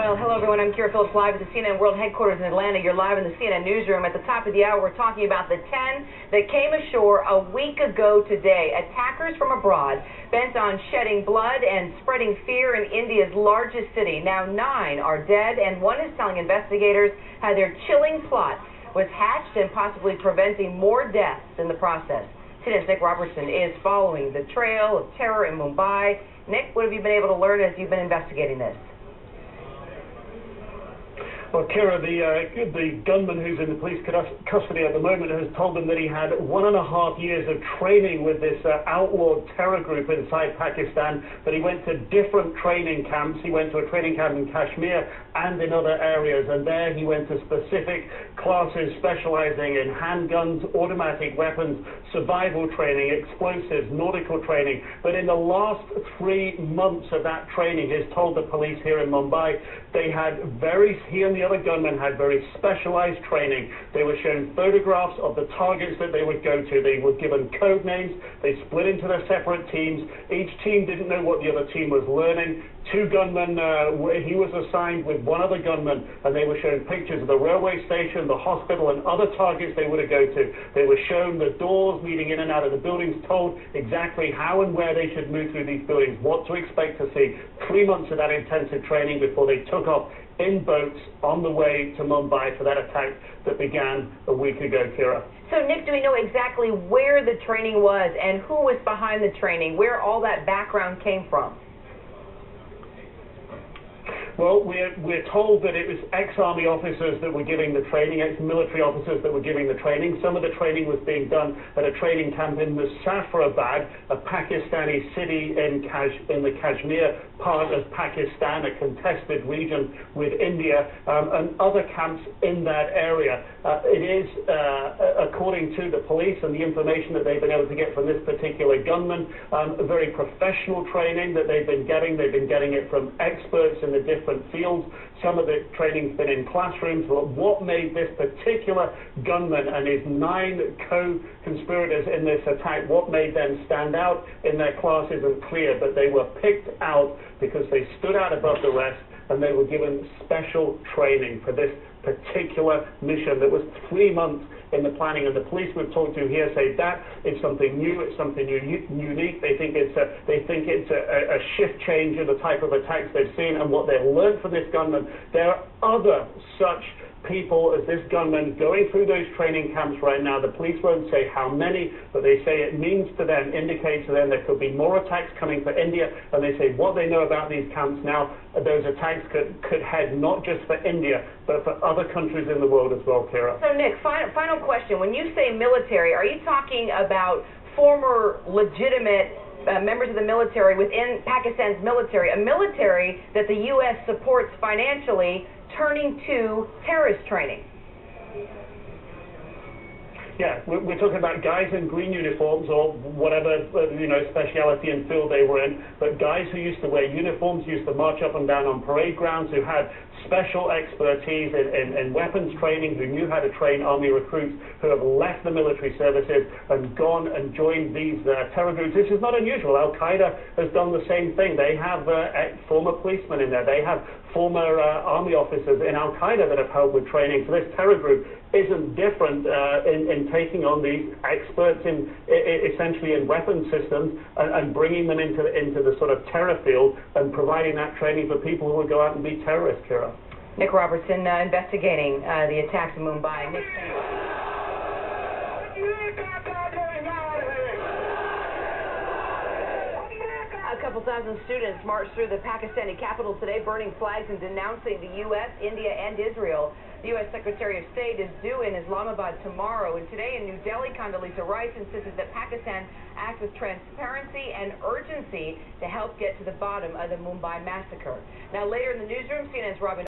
Well, hello everyone. I'm Kira Phillips live at the CNN World Headquarters in Atlanta. You're live in the CNN newsroom. At the top of the hour, we're talking about the 10 that came ashore a week ago today. Attackers from abroad bent on shedding blood and spreading fear in India's largest city. Now 9 are dead, and one is telling investigators how their chilling plot was hatched and possibly preventing more deaths in the process. CNN's Nick Robertson is following the trail of terror in Mumbai. Nick, what have you been able to learn as you've been investigating this? Well, Kira, the gunman who's in the police custody at the moment has told them that he had 1.5 years of training with this outlawed terror group inside Pakistan, that he went to different training camps. He went to a training camp in Kashmir and in other areas, and there he went to specific classes specializing in handguns, automatic weapons, survival training, explosives, nautical training. But in the last 3 months of that training, he's told the police here in Mumbai, he and the other gunmen had very specialized training. They were shown photographs of the targets that they would go to. They were given code names. They split into their separate teams. Each team didn't know what the other team was learning. 2 gunmen, he was assigned with one other gunman, and they were shown pictures of the railway station, the hospital, and other targets they were to go to. They were shown the doors leading in and out of the buildings, told exactly how and where they should move through these buildings, what to expect to see. 3 months of that intensive training before they took off in boats on the way to Mumbai for that attack that began a week ago, Kira. So, Nick, do we know exactly where the training was and who was behind the training, where all that background came from? Well, we're told that it was ex-army officers that were giving the training, ex-military officers that were giving the training. Some of the training was being done at a training camp in Islamabad, a Pakistani city in the Kashmir part of Pakistan, a contested region with India, and other camps in that area. It is, according to the police and the information that they've been able to get from this particular gunman, a very professional training that they've been getting. They've been getting it from experts in the different fields. Some of the training's been in classrooms. But what made this particular gunman and his 9 co-conspirators in this attack, what made them stand out in their class isn't clear, but they were picked out because they stood out above the rest, and they were given special training for this particular mission that was 3 months in the planning. And the police we've talked to here say that is something new, it's something unique. They think it's a shift change in the type of attacks they've seen and what they've learned from this gunman. There are other such people as this gunman going through those training camps right now. The police won't say how many, but they say it means to them, indicates to them there could be more attacks coming for India, and they say what they know about these camps now, those attacks could head not just for India, but for other countries in the world as well, Kira. So, Nick, final question. When you say military, are you talking about former legitimate members of the military within Pakistan's military, a military that the U.S. supports financially, turning to terrorist training? Yeah, we're talking about guys in green uniforms or whatever, speciality and field they were in, but guys who used to wear uniforms, used to march up and down on parade grounds, who had special expertise in weapons training, who knew how to train army recruits, who have left the military services and gone and joined these terror groups. This is not unusual. Al-Qaeda has done the same thing. They have former policemen in there. They have former army officers in Al-Qaeda that have helped with training. So this terror group isn't different in taking on these experts essentially in weapons systems and bringing them into the sort of terror field and providing that training for people who will go out and be terrorists, Kira. Nick Robertson investigating the attacks in Mumbai. Nick, thank you. A couple thousand students marched through the Pakistani capital today, burning flags and denouncing the U.S., India, and Israel. The U.S. Secretary of State is due in Islamabad tomorrow, and today in New Delhi, Condoleezza Rice insisted that Pakistan act with transparency and urgency to help get to the bottom of the Mumbai massacre. Now, later in the newsroom, CNN's Robin